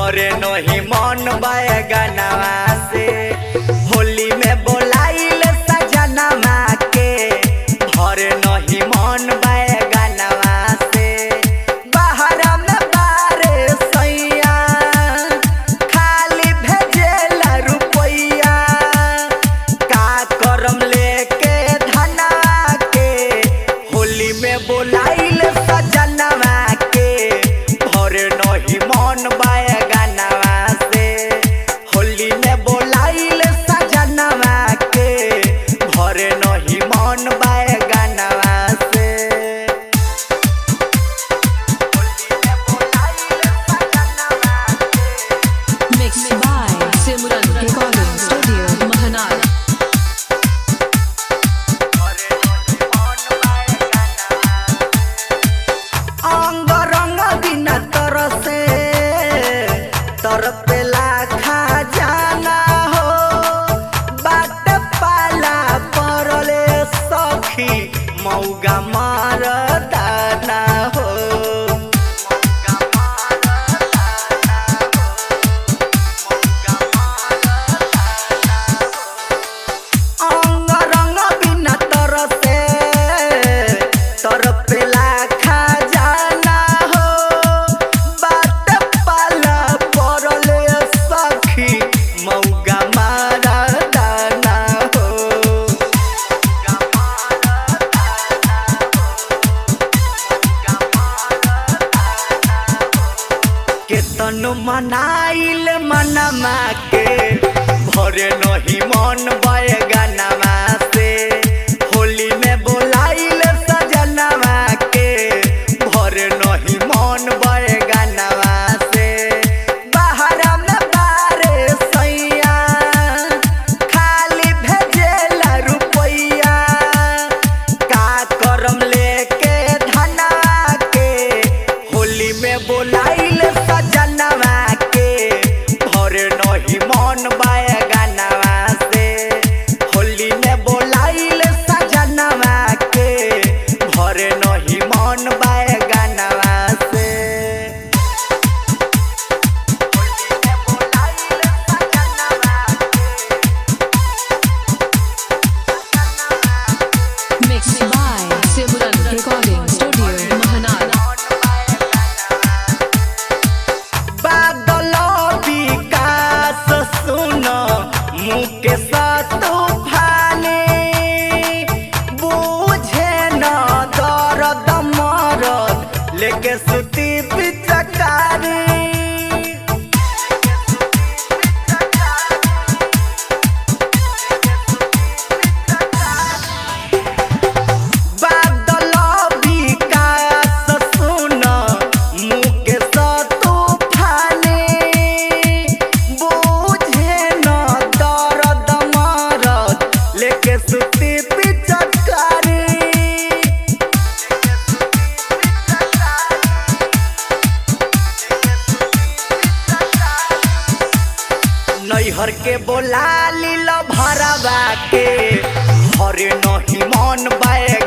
भरे नहीं मन बैगनवा से होली में बोलाइल सजनवा के भरे नहीं मन बैगनवा से बाहर में बारे सैया खाली भेजेला रुपैया का करम लेके धना के होली में बोलाइल सजनवा के भरे नहीं मन बैगनवा से होली में बोलाइल सजनवा के भरे नहीं मन बैगनवा से Mixed by Simran Recording Studio, Mahanar. अंग रंग बिना तरसे तरपेला खा जाना हो बाट पाला परले सखी मौगा मार दाना हो अंग रंग बिना तरसे तरपेला खा जाना हो बाट पाला परले सखी मौगा मारा दाना हो केतनो मनाइल मनमा के भरे नहीं मन बैगनवा से होली में बोलाइल सजनवा के भरे नहीं मन बैगनवा से बाहर में बारे सैया खाली भेजेला रुपैया का करम लेके धना के होली में बोलाइल सजनवा के भरे नहीं मन बैगनवा से होली में बोलाइल सजनवा के भरे नहीं मन बैगनवा से Mixed by Simran Recording Studio, Mahanar. बादल विकास सुन मुकेश तूफानी बुझे न दर्द मरद लेके सुती पिचकारी बादल विकास सुन मुकेश तूफानी बुझे न दर्द मरद लेके सुती पिचकारी नैहर के बोला लील भरवा के हरे नहीं मन बैग